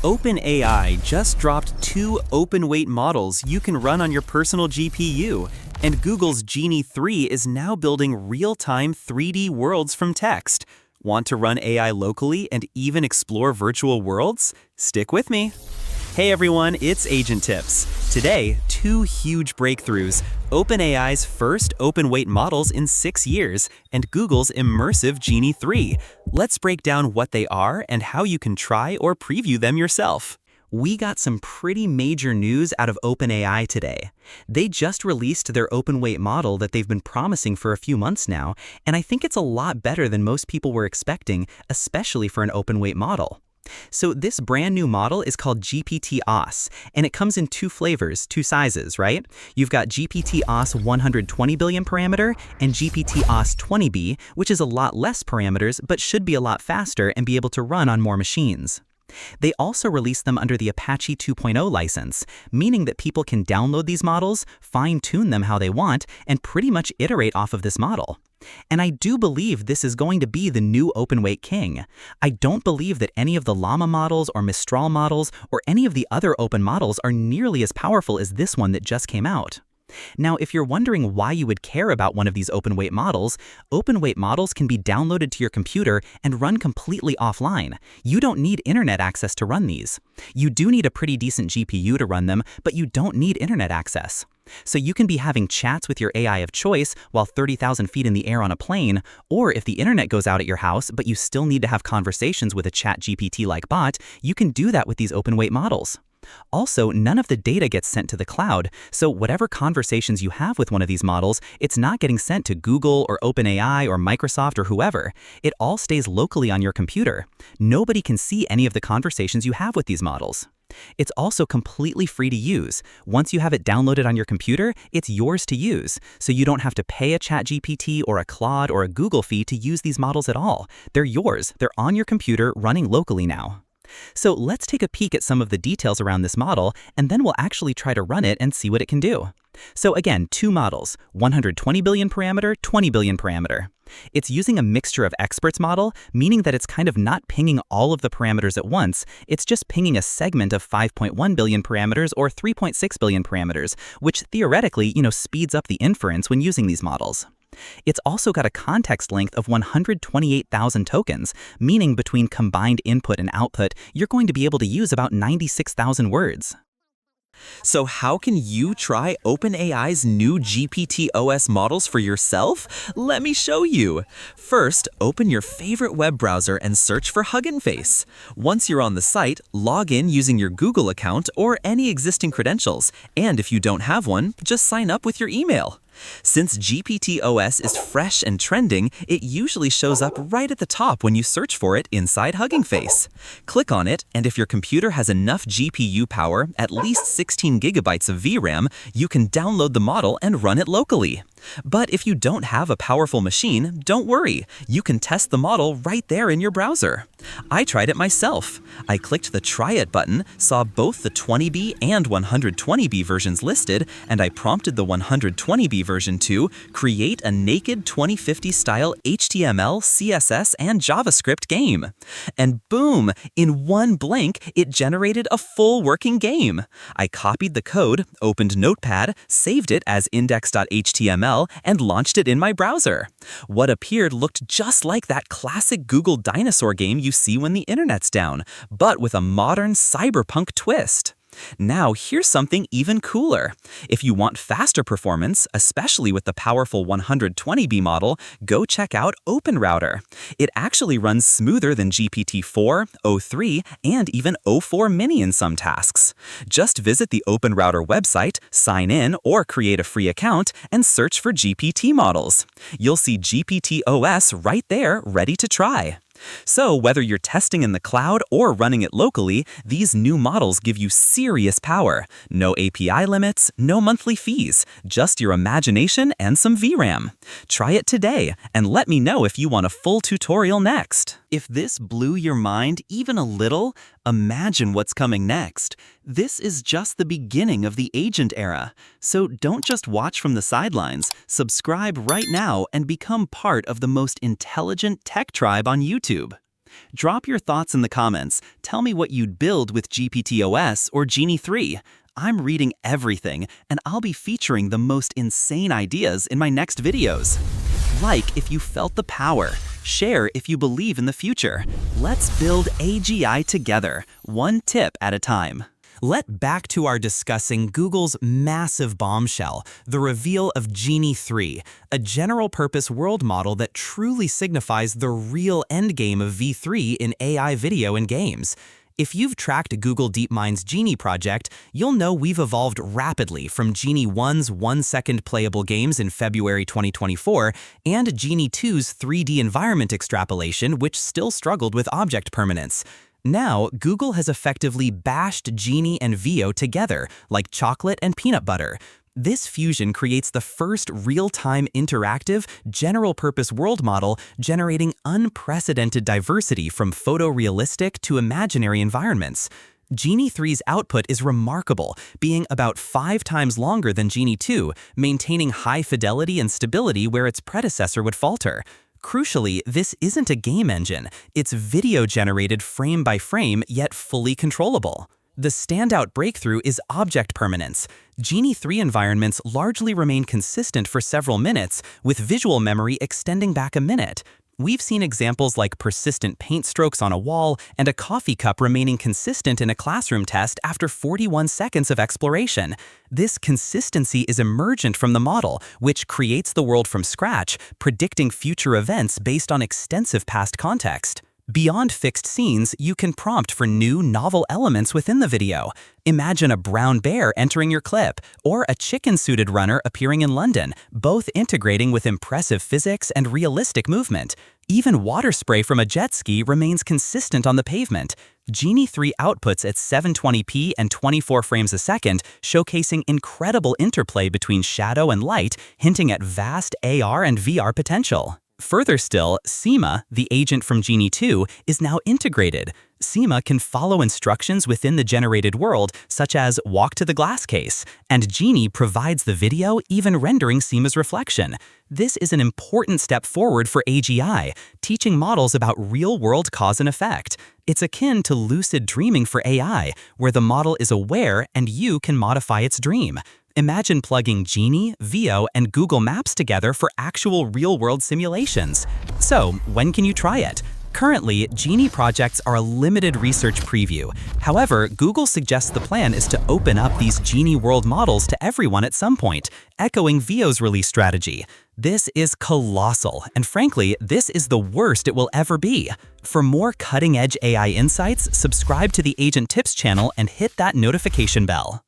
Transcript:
OpenAI just dropped 2 open-weight models you can run on your personal GPU, and Google's Genie 3 is now building real-time 3D worlds from text. Want to run AI locally and even explore virtual worlds? Stick with me. Hey everyone, it's Agent Tips. Today, 2 huge breakthroughs: OpenAI's first open-weight models in 6 years and Google's immersive Genie 3. Let's break down what they are and how you can try or preview them yourself. We got some pretty major news out of OpenAI today. They just released their open-weight model that they've been promising for a few months now, and I think it's a lot better than most people were expecting, especially for an open-weight model. So this brand new model is called GPT-OSS, and it comes in 2 flavors, 2 sizes, right? You've got GPT-OSS 120 billion parameter and GPT-OSS 20B, which is a lot less parameters but should be a lot faster and be able to run on more machines. They also released them under the Apache 2.0 license, meaning that people can download these models, fine-tune them how they want, and pretty much iterate off of this model. And I do believe this is going to be the new open-weight king. I don't believe that any of the Llama models or Mistral models or any of the other open models are nearly as powerful as this one that just came out. Now, if you're wondering why you would care about one of these open-weight models can be downloaded to your computer and run completely offline. You don't need internet access to run these. You do need a pretty decent GPU to run them, but you don't need internet access. So you can be having chats with your AI of choice while 30,000 feet in the air on a plane, or if the internet goes out at your house but you still need to have conversations with a chat GPT-like bot, you can do that with these open-weight models. Also, none of the data gets sent to the cloud, so whatever conversations you have with one of these models, it's not getting sent to Google or OpenAI or Microsoft or whoever. It all stays locally on your computer. Nobody can see any of the conversations you have with these models. It's also completely free to use. Once you have it downloaded on your computer, it's yours to use, so you don't have to pay a ChatGPT or a Claude or a Google fee to use these models at all. They're yours. They're on your computer running locally now. So let's take a peek at some of the details around this model, and then we'll actually try to run it and see what it can do. So again, 2 models, 120 billion parameter, 20 billion parameter. It's using a mixture of experts model, meaning that it's kind of not pinging all of the parameters at once, it's just pinging a segment of 5.1 billion parameters or 3.6 billion parameters, which theoretically, speeds up the inference when using these models. It's also got a context length of 128,000 tokens, meaning between combined input and output, you're going to be able to use about 96,000 words. So how can you try OpenAI's new GPT-OSS models for yourself? Let me show you. First, open your favorite web browser and search for Huggin' Face. Once you're on the site, log in using your Google account or any existing credentials, and if you don't have one, just sign up with your email. Since GPT-OSS is fresh and trending, it usually shows up right at the top when you search for it inside Hugging Face. Click on it, and if your computer has enough GPU power, at least 16 gigabytes of VRAM, you can download the model and run it locally. But if you don't have a powerful machine, don't worry. You can test the model right there in your browser. I tried it myself. I clicked the Try It button, saw both the 20B and 120B versions listed, and I prompted the 120B version to create a naked 2050 style HTML, CSS, and JavaScript game. And boom, in one blink, it generated a full working game. I copied the code, opened Notepad, saved it as index.html, and launched it in my browser. What appeared looked just like that classic Google dinosaur game you see when the internet's down, but with a modern cyberpunk twist. Now, here's something even cooler. If you want faster performance, especially with the powerful 120B model, go check out OpenRouter. It actually runs smoother than GPT-4, O3, and even O4 Mini in some tasks. Just visit the OpenRouter website, sign in, or create a free account, and search for GPT models. You'll see GPT-OSS right there, ready to try. So whether you're testing in the cloud or running it locally, these new models give you serious power. No API limits, no monthly fees, just your imagination and some VRAM. Try it today and let me know if you want a full tutorial next. If this blew your mind even a little, imagine what's coming next. This is just the beginning of the agent era. So don't just watch from the sidelines. Subscribe right now and become part of the most intelligent tech tribe on YouTube. Drop your thoughts in the comments. Tell me what you'd build with GPT-OSS or Genie 3. I'm reading everything, and I'll be featuring the most insane ideas in my next videos. Like if you felt the power. Share if you believe in the future. Let's build AGI together, one tip at a time. Back to our discussing Google's massive bombshell, the reveal of Genie 3, a general-purpose world model that truly signifies the real endgame of V3 in AI video and games. If you've tracked Google DeepMind's Genie project, you'll know we've evolved rapidly from Genie 1's 1-second playable games in February 2024 and Genie 2's 3D environment extrapolation, which still struggled with object permanence. Now, Google has effectively bashed Genie and Veo together, like chocolate and peanut butter. This fusion creates the first real-time interactive, general-purpose world model generating unprecedented diversity from photorealistic to imaginary environments. Genie 3's output is remarkable, being about 5 times longer than Genie 2, maintaining high fidelity and stability where its predecessor would falter. Crucially, this isn't a game engine. It's video-generated frame by frame, yet fully controllable. The standout breakthrough is object permanence. Genie 3 environments largely remain consistent for several minutes, with visual memory extending back a minute. We've seen examples like persistent paint strokes on a wall and a coffee cup remaining consistent in a classroom test after 41 seconds of exploration. This consistency is emergent from the model, which creates the world from scratch, predicting future events based on extensive past context. Beyond fixed scenes, you can prompt for new, novel elements within the video. Imagine a brown bear entering your clip, or a chicken-suited runner appearing in London, both integrating with impressive physics and realistic movement. Even water spray from a jet ski remains consistent on the pavement. Genie 3 outputs at 720p and 24 frames a second, showcasing incredible interplay between shadow and light, hinting at vast AR and VR potential. Further still, Llama, the agent from Genie 2, is now integrated. Llama can follow instructions within the generated world, such as walk to the glass case, and Genie provides the video, even rendering Llama's reflection. This is an important step forward for AGI, teaching models about real-world cause and effect. It's akin to lucid dreaming for AI, where the model is aware and you can modify its dream. Imagine plugging Genie, Veo, and Google Maps together for actual real-world simulations. So, when can you try it? Currently, Genie projects are a limited research preview. However, Google suggests the plan is to open up these Genie world models to everyone at some point, echoing Veo's release strategy. This is colossal, and frankly, this is the worst it will ever be. For more cutting-edge AI insights, subscribe to the Agent Tips channel and hit that notification bell.